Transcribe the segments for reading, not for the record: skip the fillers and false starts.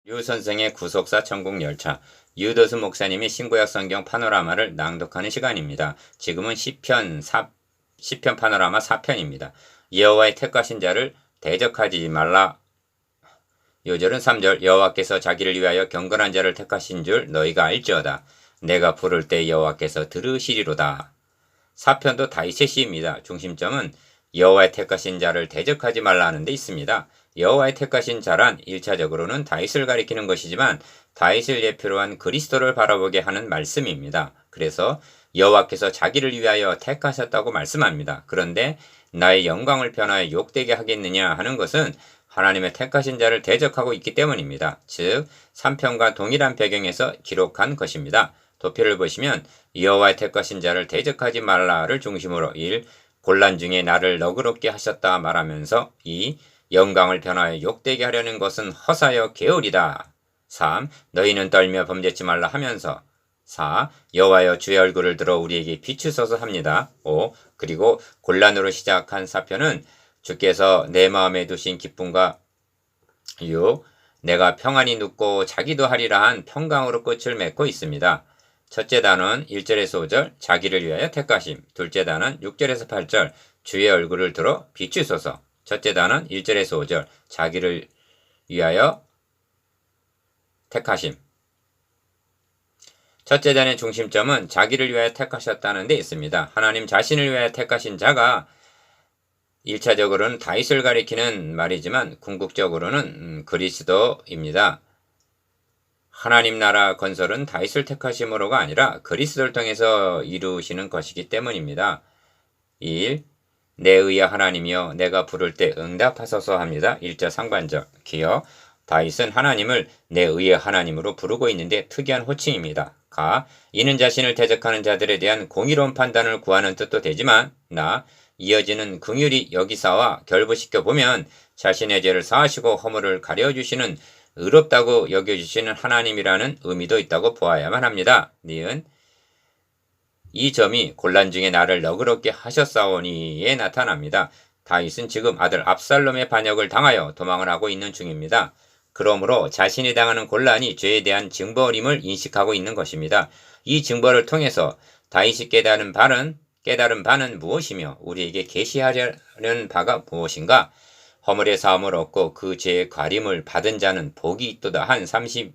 유 선생의 구속사 천국열차. 유도수 목사님이 신구약 성경 파노라마를 낭독하는 시간입니다. 지금은 시편 파노라마 4편입니다. 여호와의 택하신 자를 대적하지 말라. 요절은 3절. 여호와께서 자기를 위하여 경건한 자를 택하신 줄 너희가 알지어다. 내가 부를 때 여호와께서 들으시리로다. 4편도 다윗의 시입니다. 중심점은 여호와의 택하신 자를 대적하지 말라 하는 데 있습니다. 여호와의 택하신 자란 1차적으로는 다윗을 가리키는 것이지만 다윗을 예표로 한 그리스도를 바라보게 하는 말씀입니다. 그래서 여호와께서 자기를 위하여 택하셨다고 말씀합니다. 그런데 나의 영광을 변하여 욕되게 하겠느냐 하는 것은 하나님의 택하신 자를 대적하고 있기 때문입니다. 즉 3편과 동일한 배경에서 기록한 것입니다. 도표를 보시면 여호와의 택하신 자를 대적하지 말라를 중심으로 1. 곤란 중에 나를 너그럽게 하셨다 말하면서 2. 영광을 변하여 욕되게 하려는 것은 허사여 게으리다. 3. 너희는 떨며 범죄치 말라 하면서 4. 여호와여 주의 얼굴을 들어 우리에게 비추소서 합니다. 5. 그리고 곤란으로 시작한 4편은 주께서 내 마음에 두신 기쁨과 6. 내가 평안히 눕고 자기도 하리라 한 평강으로 끝을 맺고 있습니다. 첫째 단은 1절에서 5절 자기를 위하여 택하심. 둘째 단은 6절에서 8절 주의 얼굴을 들어 비추소서. 첫째 단은 1절에서 5절 자기를 위하여 택하심. 첫째 단의 중심점은 자기를 위하여 택하셨다는 데 있습니다. 하나님 자신을 위하여 택하신 자가 1차적으로는 다윗을 가리키는 말이지만 궁극적으로는 그리스도입니다. 하나님 나라 건설은 다윗을 택하심으로가 아니라 그리스도를 통해서 이루시는 것이기 때문입니다. 1. 내 의의 하나님이여 내가 부를 때 응답하소서 합니다. 1절 상반절. 기여 다윗은 하나님을 내 의의 하나님으로 부르고 있는데 특이한 호칭입니다. 가 이는 자신을 대적하는 자들에 대한 공의로운 판단을 구하는 뜻도 되지만 나 이어지는 긍휼히 여기사와 결부시켜 보면 자신의 죄를 사하시고 허물을 가려주시는 의롭다고 여겨주시는 하나님이라는 의미도 있다고 보아야만 합니다. 니은 이 점이 곤란 중에 나를 너그럽게 하셨사오니에 나타납니다. 다윗은 지금 아들 압살롬의 반역을 당하여 도망을 하고 있는 중입니다. 그러므로 자신이 당하는 곤란이 죄에 대한 징벌임을 인식하고 있는 것입니다. 이 징벌을 통해서 다윗이 깨달은 바는 무엇이며 우리에게 계시하려는 바가 무엇인가? 허물의 사함을 얻고 그 죄의 과림을 받은 자는 복이 있도다 한 32편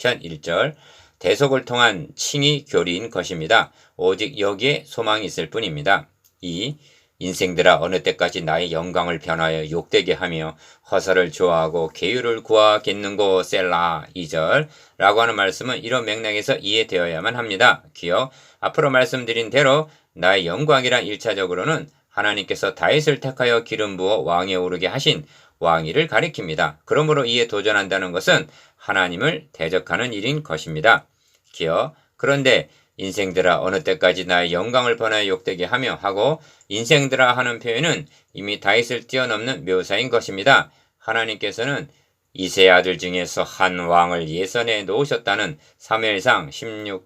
1절 대속을 통한 칭의 교리인 것입니다. 오직 여기에 소망이 있을 뿐입니다. 2. 인생들아 어느 때까지 나의 영광을 변하여 욕되게 하며 허사를 좋아하고 계율을 구하겠는고 셀라 2절 라고 하는 말씀은 이런 맥락에서 이해되어야만 합니다. 기억 앞으로 말씀드린 대로 나의 영광이란 1차적으로는 하나님께서 다윗을 택하여 기름 부어 왕에 오르게 하신 왕위를 가리킵니다. 그러므로 이에 도전한다는 것은 하나님을 대적하는 일인 것입니다. 기어 그런데 인생들아 어느 때까지 나의 영광을 번하여 욕되게 하며 하고 인생들아 하는 표현은 이미 다윗을 뛰어넘는 묘사인 것입니다. 하나님께서는 이새의 아들 중에서 한 왕을 예선해 놓으셨다는 사무엘상 16장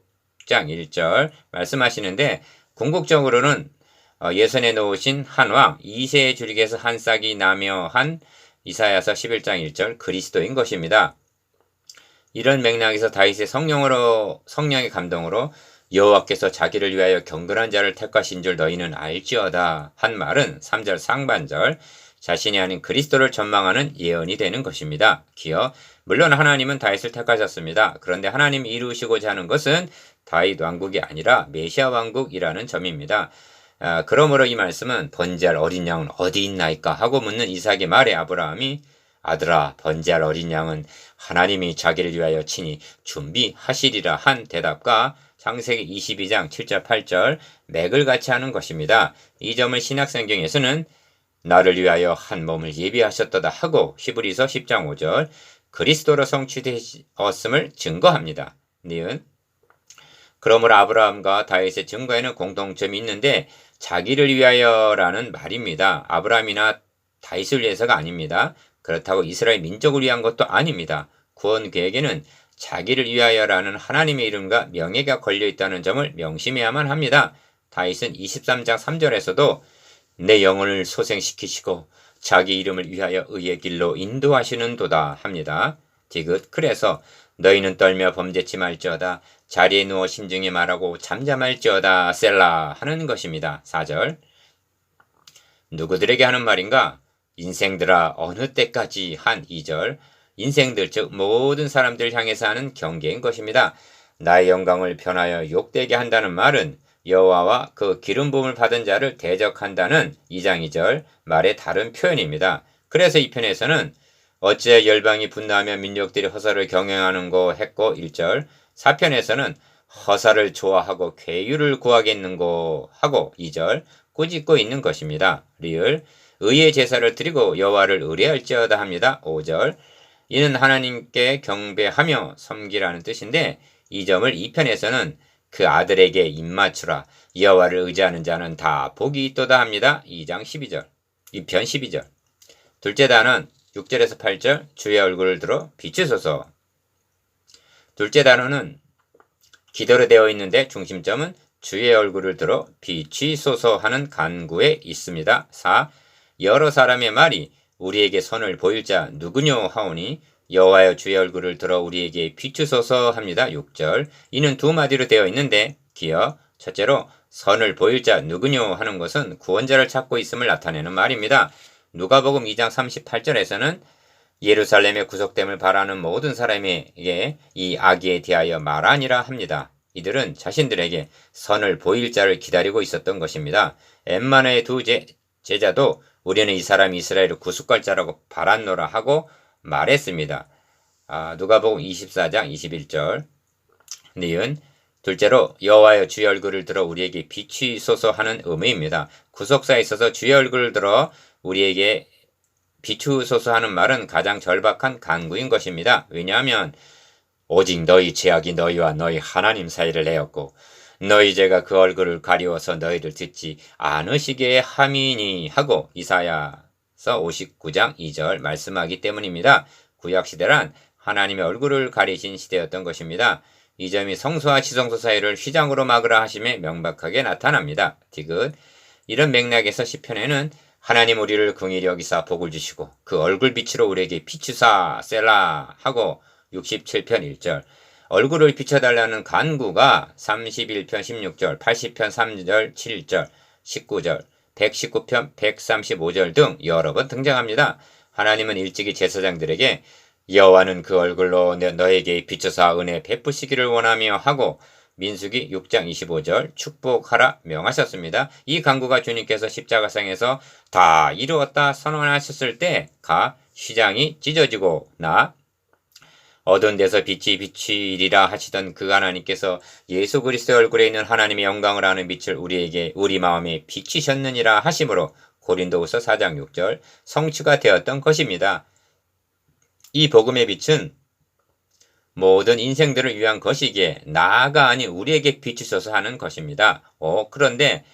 1절 말씀하시는데 궁극적으로는 예선에 놓으신 한 왕 이새의 줄기에서 한 싹이 나며 한 이사야서 11장 1절 그리스도인 것입니다. 이런 맥락에서 다윗의 성령의 감동으로 여호와께서 자기를 위하여 경건한 자를 택하신 줄 너희는 알지어다 한 말은 3절 상반절 자신이 아닌 그리스도를 전망하는 예언이 되는 것입니다. 기어 물론 하나님은 다윗을 택하셨습니다. 그런데 하나님이 이루시고자 하는 것은 다윗 왕국이 아니라 메시아 왕국이라는 점입니다. 그러므로 이 말씀은 번제할 어린 양은 어디 있나이까 하고 묻는 이삭의 말에 아브라함이 아들아 번제할 어린 양은 하나님이 자기를 위하여 친히 준비하시리라 한 대답과 창세기 22장 7절 8절 맥을 같이 하는 것입니다. 이 점을 신약성경에서는 나를 위하여 한 몸을 예비하셨도다 하고 히브리서 10장 5절 그리스도로 성취되었음을 증거합니다. 니은 그러므로 아브라함과 다윗의 증거에는 공통점이 있는데 자기를 위하여라는 말입니다. 아브라함이나 다윗을 위해서가 아닙니다. 그렇다고 이스라엘 민족을 위한 것도 아닙니다. 구원 계획에는 자기를 위하여라는 하나님의 이름과 명예가 걸려있다는 점을 명심해야만 합니다. 다윗은 23장 3절에서도 내 영혼을 소생시키시고 자기 이름을 위하여 의의 길로 인도하시는 도다 합니다. 디귿 그래서 너희는 떨며 범죄치 말지어다. 자리에 누워 심중히 말하고 잠잠할지어다. 셀라 하는 것입니다. 4절 누구들에게 하는 말인가? 인생들아 어느 때까지 한 2절 인생들 즉 모든 사람들 향해서 하는 경계인 것입니다. 나의 영광을 변하여 욕되게 한다는 말은 여호와와 그 기름 부음을 받은 자를 대적한다는 2장 2절 말의 다른 표현입니다. 그래서 이 편에서는 어찌 열방이 분노하며 민족들이 허사를 경영하는고 했고 1절 4편에서는 허사를 좋아하고 괴유를 구하겠는고 하고 2절 꾸짖고 있는 것입니다. 리을 의의 제사를 드리고 여호와를 의뢰할지어다 합니다. 5절 이는 하나님께 경배하며 섬기라는 뜻인데 이 점을 2편에서는 그 아들에게 입맞추라 여호와를 의지하는 자는 다 복이 있도다 합니다. 2장 12절 2편 12절 둘째 단은 6절에서 8절 주의 얼굴을 들어 비추소서. 둘째 단어는 기도로 되어 있는데 중심점은 주의 얼굴을 들어 비추소서 하는 간구에 있습니다. 4. 여러 사람의 말이 우리에게 선을 보일 자 누구뇨 하오니 여호와여 주의 얼굴을 들어 우리에게 비추소서 합니다. 6절 이는 두 마디로 되어 있는데 기어 첫째로 선을 보일 자 누구뇨 하는 것은 구원자를 찾고 있음을 나타내는 말입니다. 누가복음 2장 38절에서는 예루살렘의 구속됨을 바라는 모든 사람에게 이 아기에 대하여 말하니라 합니다. 이들은 자신들에게 선을 보일 자를 기다리고 있었던 것입니다. 엠마너의 두 제자도 우리는 이 사람이 이스라엘의 구속할 자라고 바랐노라 하고 말했습니다. 누가복음 24장 21절 니은 둘째로 여호와여 주의 얼굴을 들어 우리에게 비추소서 하는 의미입니다. 구속사에 있어서 주의 얼굴을 들어 우리에게 비추소서 하는 말은 가장 절박한 간구인 것입니다. 왜냐하면 오직 너희 죄악이 너희와 너희 하나님 사이를 내었고 너희 죄가 그 얼굴을 가리워서 너희를 듣지 않으시게 함이니 하고 이사야서 59장 2절 말씀하기 때문입니다. 구약시대란 하나님의 얼굴을 가리신 시대였던 것입니다. 이 점이 성소와 지성소 사이를 휘장으로 막으라 하심에 명백하게 나타납니다. 디귿 이런 맥락에서 시편에는 하나님 우리를 긍휼히 여기사 복을 주시고 그 얼굴 빛으로 우리에게 비추사 셀라 하고 67편 1절 얼굴을 비춰달라는 간구가 31편 16절 80편 3절 7절 19절 119편 135절 등 여러 번 등장합니다. 하나님은 일찍이 제사장들에게 여호와는 그 얼굴로 너에게 비춰사 은혜 베푸시기를 원하며 하고 민수기 6장 25절 축복하라 명하셨습니다. 이 간구가 주님께서 십자가상에서 다 이루었다 선언하셨을 때 가 휘장이 찢어지고 나 어두운 데서 빛이 비추리라 하시던 그 하나님께서 예수 그리스도의 얼굴에 있는 하나님의 영광을 아는 빛을 우리에게 우리 마음에 비추셨느니라 하심으로 고린도후서 4장 6절 성취가 되었던 것입니다. 이 복음의 빛은 모든 인생들을 위한 것이기에 나가 아닌 우리에게 비추셔서 하는 것입니다. 그런데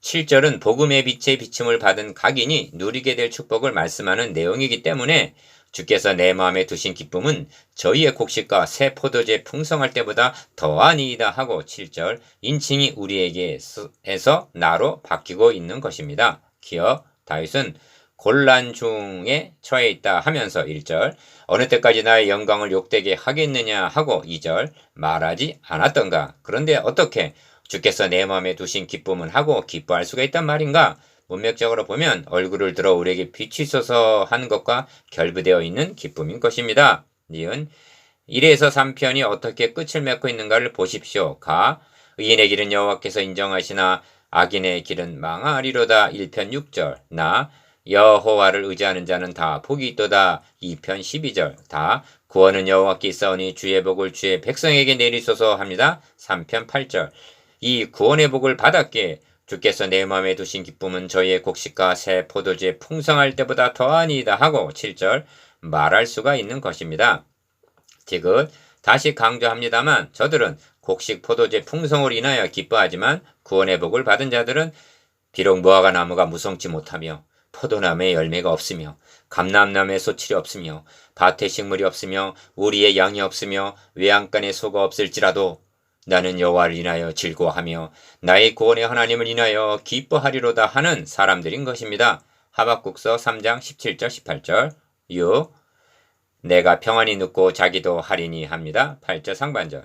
7절은 복음의 빛의 비춤을 받은 각인이 누리게 될 축복을 말씀하는 내용이기 때문에 주께서 내 마음에 두신 기쁨은 저희의 곡식과 새 포도주에 풍성할 때보다 더하니이다 하고 7절 인칭이 우리에게서 나로 바뀌고 있는 것입니다. 기어 다윗은 곤란 중에 처해 있다 하면서 1절 어느 때까지 나의 영광을 욕되게 하겠느냐 하고 2절 말하지 않았던가. 그런데 어떻게 주께서 내 마음에 두신 기쁨은 하고 기뻐할 수가 있단 말인가? 문맥적으로 보면 얼굴을 들어 우리에게 비추소서 하는 것과 결부되어 있는 기쁨인 것입니다. 니은 1에서 3편이 어떻게 끝을 맺고 있는가를 보십시오. 가 의인의 길은 여호와께서 인정하시나 악인의 길은 망하리로다 1편 6절 나 여호와를 의지하는 자는 다 복이 있도다 2편 12절 다 구원은 여호와께 있사오니 주의 복을 주의 백성에게 내리소서 합니다. 3편 8절 이 구원의 복을 받았기에 주께서 내 마음에 두신 기쁨은 저희의 곡식과 새 포도주에 풍성할 때보다 더하니이다 하고 7절 말할 수가 있는 것입니다. 디귿 다시 강조합니다만 저들은 곡식 포도주의 풍성을 인하여 기뻐하지만 구원의 복을 받은 자들은 비록 무화과 나무가 무성치 못하며 포도나무에 열매가 없으며 감람나무에 소출이 없으며 밭에 식물이 없으며 우리의 양이 없으며 외양간에 소가 없을지라도 나는 여호와를 인하여 즐거워하며 나의 구원의 하나님을 인하여 기뻐하리로다 하는 사람들인 것입니다. 하박국서 3장 17절 18절 6 내가 평안히 눕고 자기도 하리니 합니다. 8절 상반절.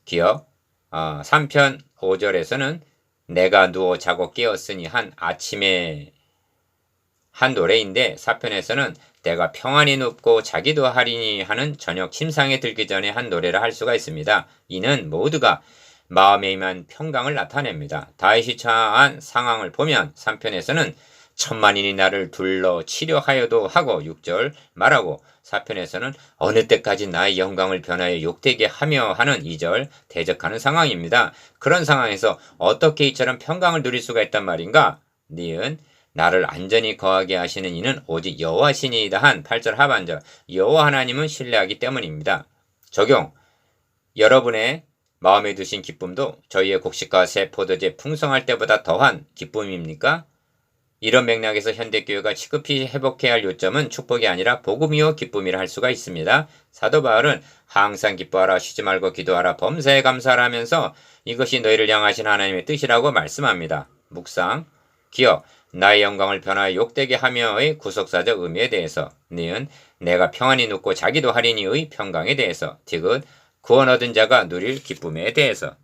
기억 3편 5절에서는 내가 누워 자고 깨었으니 한 아침에 한 노래인데 4편에서는 내가 평안히 눕고 자기도 하리니 하는 저녁 침상에 들기 전에 한 노래를 할 수가 있습니다. 이는 모두가 마음에 임한 평강을 나타냅니다. 다윗이 처한 상황을 보면 3편에서는 천만인이 나를 둘러 치려하여도 하고 6절 말하고 4편에서는 어느 때까지 나의 영광을 변하여 욕되게 하며 하는 2절 대적하는 상황입니다. 그런 상황에서 어떻게 이처럼 평강을 누릴 수가 있단 말인가? 니은 나를 안전히 거하게 하시는 이는 오직 여호와시니이다 한 8절 하반절. 여호와 하나님은 신뢰하기 때문입니다. 적용. 여러분의 마음에 두신 기쁨도 저희의 곡식과 새 포도제 풍성할 때보다 더한 기쁨입니까? 이런 맥락에서 현대교회가 시급히 회복해야 할 요점은 축복이 아니라 복음이요 기쁨이라 할 수가 있습니다. 사도 바울은 항상 기뻐하라, 쉬지 말고 기도하라, 범사에 감사하라 하면서 이것이 너희를 향하신 하나님의 뜻이라고 말씀합니다. 묵상, 기억, 나의 영광을 변화하여 욕되게 하며의 구속사적 의미에 대해서, 니은 내가 평안히 눕고 자기도 하리니의 평강에 대해서, 디귿 구원 얻은 자가 누릴 기쁨에 대해서.